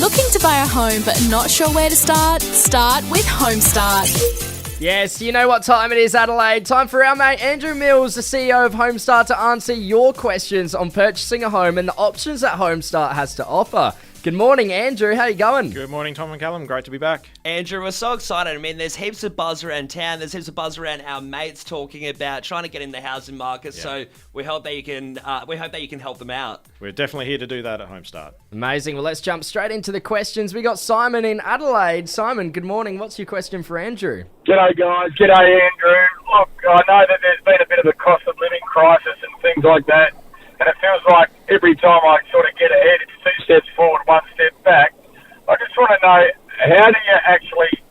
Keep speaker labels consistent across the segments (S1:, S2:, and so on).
S1: Looking to buy a home but not sure where to start? Start with Homestart.
S2: Yes, you know what time it is, Adelaide. Time for our mate Andrew Mills, the CEO of Homestart, to answer your questions on purchasing a home and the options that Homestart has to offer. Good morning, Andrew. How you going?
S3: Good morning, Tom and Callum. Great to be back.
S4: Andrew, we're so excited. I mean, there's heaps of buzz around town. There's heaps of buzz around our mates talking about trying to get in the housing market. Yeah. So we hope that you can. Help them out.
S3: We're definitely here to do that at Homestart.
S2: Amazing. Well, let's jump straight into the questions. We got Simon in Adelaide. Simon, good morning. What's your question for Andrew?
S5: G'day, guys. G'day, Andrew. Look, I know that there's been a bit of a cost of living crisis and things like that. And it feels like every time I sort of get ahead, it's 2 steps forward, 1 step back. I just want to know, how do you actually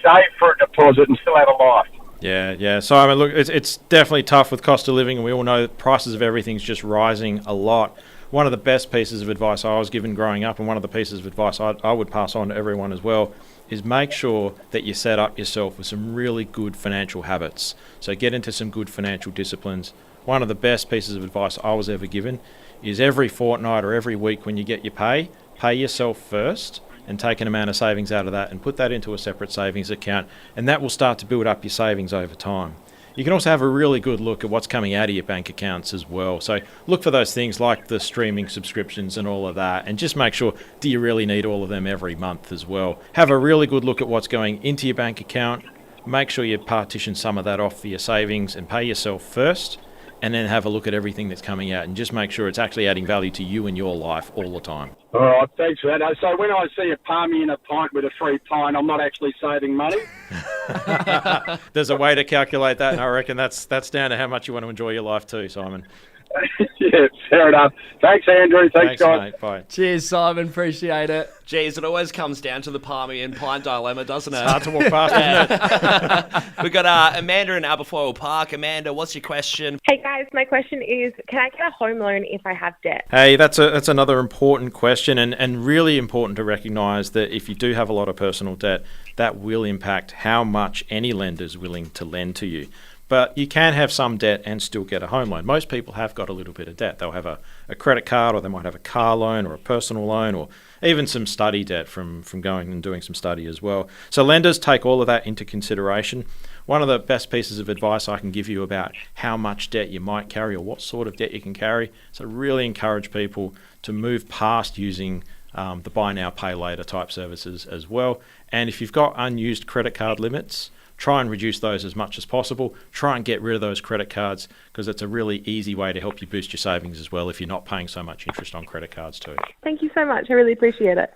S5: save for a deposit and still have a life?
S3: Yeah. Simon, look, it's definitely tough with cost of living, and we all know the prices of everything's just rising a lot. One of the best pieces of advice I was given growing up, and one of the pieces of advice I would pass on to everyone as well, is make sure that you set up yourself with some really good financial habits. So get into some good financial disciplines. One of the best pieces of advice I was ever given is every fortnight or every week when you get your pay yourself first and take an amount of savings out of that and put that into a separate savings account, and that will start to build up your savings over time. You can also have a really good look at what's coming out of your bank accounts as well. So look for those things like the streaming subscriptions and all of that, and just make sure, do you really need all of them every month as well? Have a really good look at what's going into your bank account. Make sure you partition some of that off for your savings and pay yourself first, and then have a look at everything that's coming out and just make sure it's actually adding value to you and your life all the time.
S5: All right, thanks for that. So when I see a palmy in a pint with a free pint, I'm not actually saving money?
S3: There's a way to calculate that, and I reckon that's down to how much you want to enjoy your life too, Simon.
S5: Yeah, fair enough. Thanks, Andrew. Thanks, guys.
S3: Mate. Bye.
S2: Cheers, Simon. Appreciate it.
S4: Geez, it always comes down to the palmy and pint dilemma, doesn't it?
S3: It's hard to walk past, isn't it?
S4: We've got Amanda in Aberfoyle Park. Amanda, what's your question?
S6: Hey guys, my question is, can I get a home loan if I have debt?
S3: Hey, that's another important question, and really important to recognise that if you do have a lot of personal debt, that will impact how much any lender is willing to lend to you. But you can have some debt and still get a home loan. Most people have got a little bit of debt. They'll have a credit card, or they might have a car loan or a personal loan, or even some study debt from going and doing some study as well. So lenders take all of that into consideration. One of the best pieces of advice I can give you about how much debt you might carry or what sort of debt you can carry, so really encourage people to move past using the buy now, pay later type services as well. And if you've got unused credit card limits, try and reduce those as much as possible. Try and get rid of those credit cards, because it's a really easy way to help you boost your savings as well if you're not paying so much interest on credit cards too.
S6: Thank you so much. I really appreciate it.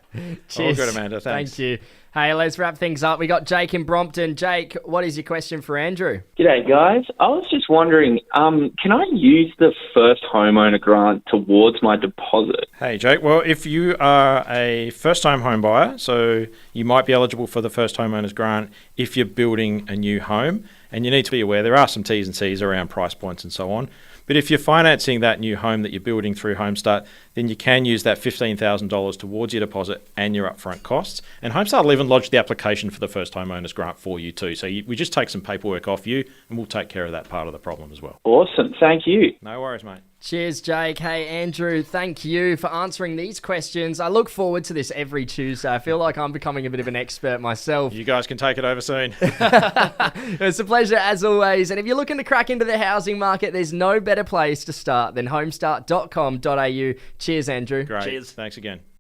S2: Cheers.
S3: All good, Amanda. Thanks.
S2: Thank you. Hey, let's wrap things up. We got Jake in Brompton. Jake, what is your question for Andrew?
S7: G'day, guys. I was just wondering, can I use the first homeowner grant towards my deposit?
S3: Hey, Jake. Well, if you are a first-time home buyer, so you might be eligible for the first homeowners grant if you're building a new home, and you need to be aware there are some T's and C's around price points and so on. But if you're financing that new home that you're building through Homestart, then you can use that $15,000 towards your deposit and your upfront costs. And Homestart will even lodge the application for the first homeowners grant for you too. So we just take some paperwork off you, and we'll take care of that part of the problem as well.
S7: Awesome. Thank you.
S3: No worries, mate.
S2: Cheers, Jake. Hey, Andrew, thank you for answering these questions. I look forward to this every Tuesday. I feel like I'm becoming a bit of an expert myself.
S3: You guys can take it over soon.
S2: It's a pleasure as always. And if you're looking to crack into the housing market, there's no better place to start than homestart.com.au. Cheers, Andrew.
S3: Great.
S4: Cheers.
S3: Thanks again.